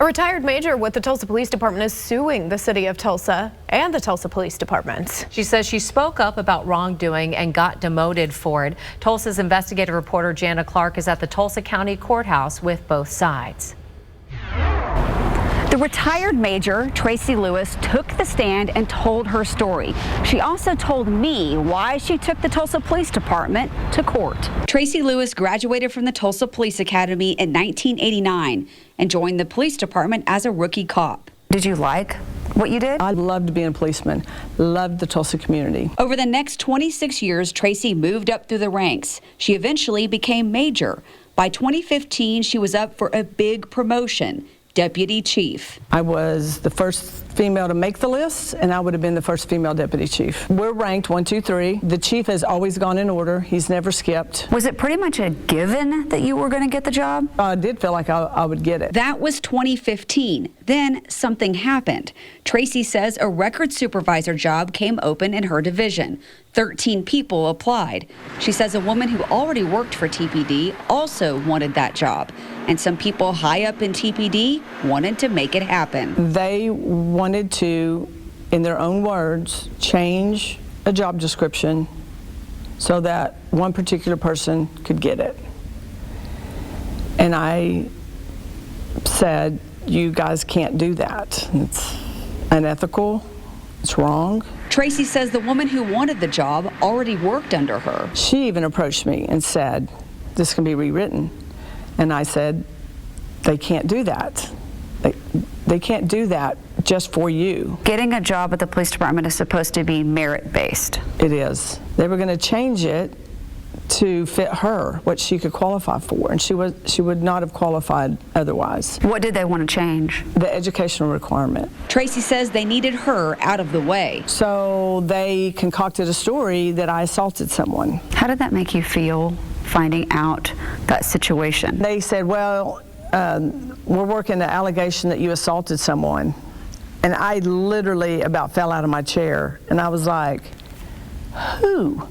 A retired major with the Tulsa Police Department is suing the City of Tulsa and the Tulsa Police Department. She says she spoke up about wrongdoing and got demoted for it. Tulsa's investigative reporter Jana Clark is at the Tulsa County Courthouse with both sides. The retired major, Tracy Lewis, took the stand and told her story. She also told me why she took the Tulsa Police Department to court. Tracy Lewis graduated from the Tulsa Police Academy in 1989 and joined the police department as a rookie cop. Did you like what you did? I loved being a policeman, loved the Tulsa community. Over the next 26 years, Tracy moved up through the ranks. She eventually became major. By 2015, she was up for a big promotion. Deputy Chief. I was the first female to make the list, and I would have been the first female deputy chief. We're ranked 1, 2, 3. The chief has always gone in order. He's never skipped. Was it pretty much a given that you were going to get the job? I did feel like I would get it. That was 2015. Then something happened. Tracy says a record supervisor job came open in her division. 13 people applied. She says a woman who already worked for TPD also wanted that job. And some people high up in TPD wanted to make it happen. They wanted to, in their own words, change a job description so that one particular person could get it. And I said, you guys can't do that. It's unethical. It's wrong. Tracy says the woman who wanted the job already worked under her. She even approached me and said, this can be rewritten. And I said, they can't do that. They can't do that just for you. Getting a job at the police department is supposed to be merit-based. It is. They were going to change it to fit her, what she could qualify for, and she would not have qualified otherwise. What did they want to change? The educational requirement. Tracy says they needed her out of the way. So they concocted a story that I assaulted someone. How did that make you feel, finding out that situation? They said, well, we're working the allegation that you assaulted someone. And I literally about fell out of my chair, and I was like, who?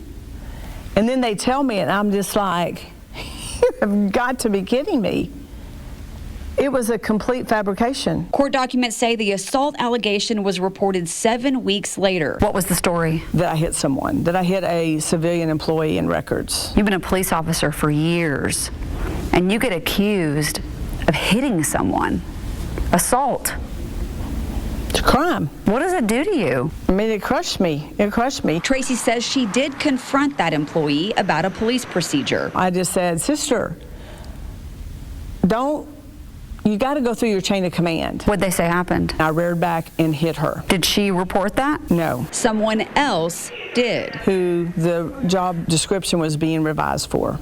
And then they tell me, and I'm just like, you have got to be kidding me. It was a complete fabrication. Court documents say the assault allegation was reported 7 weeks later. What was the story? That I hit someone, that I hit a civilian employee in records. You've been a police officer for years, and you get accused of hitting someone. Assault. It's a crime. What does it do to you? I mean, it crushed me. It crushed me. Tracy says she did confront that employee about a police procedure. I just said, sister, you got to go through your chain of command. What'd they say happened? I reared back and hit her. Did she report that? No. Someone else did. Who the job description was being revised for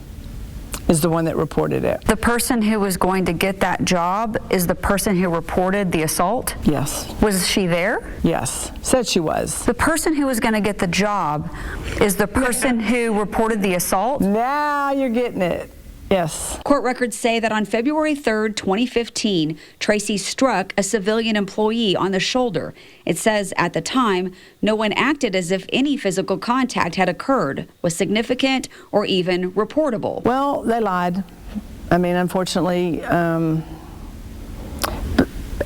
is the one that reported it. The person who was going to get that job is the person who reported the assault? Yes. Was she there? Yes. Said she was. The person who was going to get the job is the person who reported the assault? Now you're getting it. Yes. Court records say that on February 3rd, 2015, Tracy struck a civilian employee on the shoulder. It says at the time, no one acted as if any physical contact had occurred, was significant, or even reportable. Well, they lied. I mean, unfortunately, and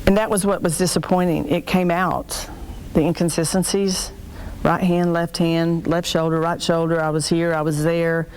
that was what was disappointing. It came out, the inconsistencies, right hand, left shoulder, right shoulder. I was here, I was there.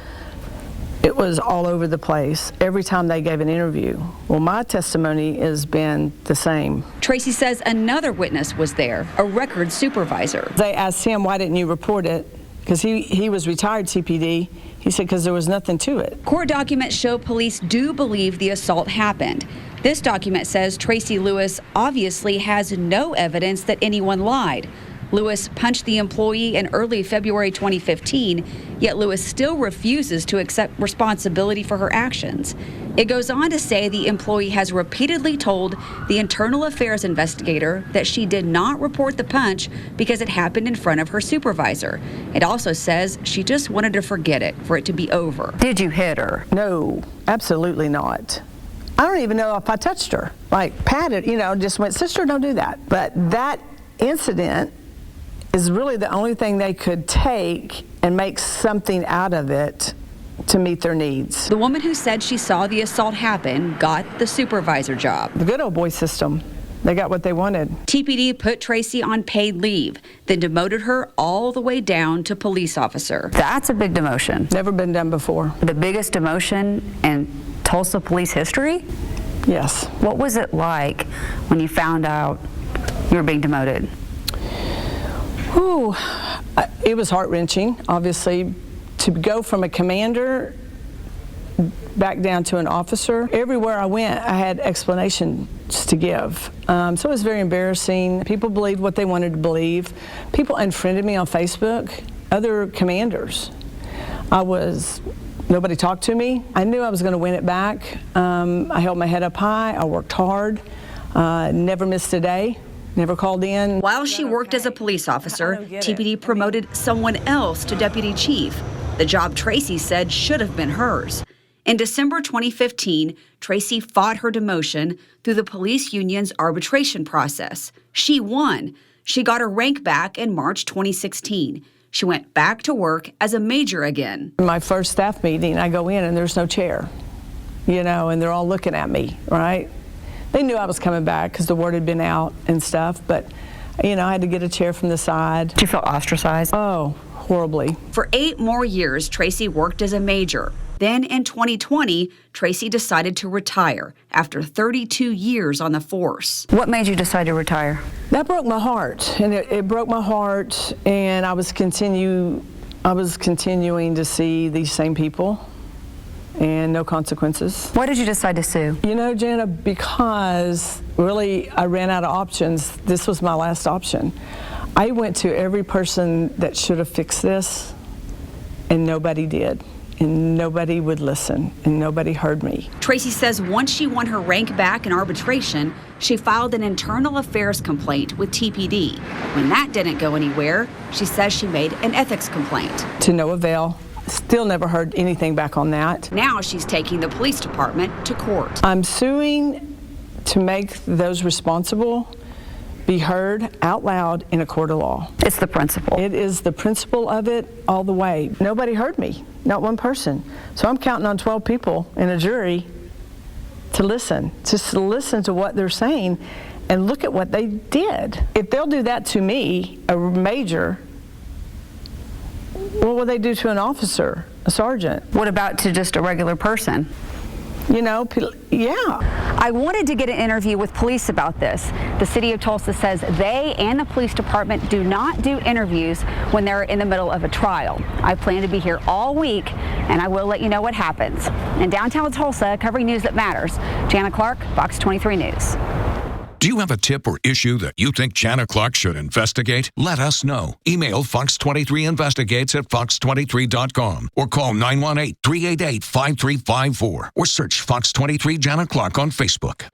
It was all over the place every time they gave an interview. Well, my testimony has been the same. Tracy says another witness was there, a record supervisor. They asked him, why didn't you report it? Because he was retired TPD. He said, because there was nothing to it. Court documents show police do believe the assault happened. This document says Tracy Lewis obviously has no evidence that anyone lied. Lewis punched the employee in early February 2015, yet Lewis still refuses to accept responsibility for her actions. It goes on to say the employee has repeatedly told the internal affairs investigator that she did not report the punch because it happened in front of her supervisor. It also says she just wanted to forget it, for it to be over. Did you hit her? No, absolutely not. I don't even know if I touched her. Like, patted, just went, sister, don't do that. But that incident is really the only thing they could take and make something out of it to meet their needs. The woman who said she saw the assault happen got the supervisor job. The good old boy system. They got what they wanted. TPD put Tracy on paid leave, then demoted her all the way down to police officer. That's a big demotion. Never been done before. The biggest demotion in Tulsa police history? Yes. What was it like when you found out you were being demoted? Ooh, it was heart-wrenching, obviously, to go from a commander back down to an officer. Everywhere I went, I had explanations to give. So it was very embarrassing. People believed what they wanted to believe. People unfriended me on Facebook, other commanders. Nobody talked to me. I knew I was going to win it back. I held my head up high. I worked hard, never missed a day. Never called in. While she worked as a police officer, TPD promoted someone else to deputy chief, the job Tracy said should have been hers. In December 2015, Tracy fought her demotion through the police union's arbitration process. She won. She got her rank back in March 2016. She went back to work as a major again. My first staff meeting, I go in and there's no chair, and they're all looking at me, right? They knew I was coming back because the word had been out and stuff, but, I had to get a chair from the side. Did you feel ostracized? Oh, horribly. For 8 more years, Tracy worked as a major. Then in 2020, Tracy decided to retire after 32 years on the force. What made you decide to retire? That broke my heart, and it broke my heart, and I was continuing to see these same people, and no consequences. Why did you decide to sue? Jana, because really I ran out of options. This was my last option. I went to every person that should have fixed this, and nobody did. And nobody would listen, and nobody heard me. Tracy says once she won her rank back in arbitration, she filed an internal affairs complaint with TPD. When that didn't go anywhere, she says she made an ethics complaint. To no avail. Still never heard anything back on that. Now she's taking the police department to court. I'm suing to make those responsible be heard out loud in a court of law. It's the principle. It is the principle of it all the way. Nobody heard me, not one person. So I'm counting on 12 people in a jury to listen, just to listen to what they're saying and look at what they did. If they'll do that to me, a major, what will they do to an officer, a sergeant? What about to just a regular person? Yeah. I wanted to get an interview with police about this. The City of Tulsa says they and the police department do not do interviews when they're in the middle of a trial. I plan to be here all week, and I will let you know what happens. In downtown Tulsa, covering news that matters, Jana Clark, Fox 23 News. Do you have a tip or issue that you think Jana Clark should investigate? Let us know. Email FOX23 Investigates at fox23.com or call 918-388-5354 or search Fox 23 Jana Clark on Facebook.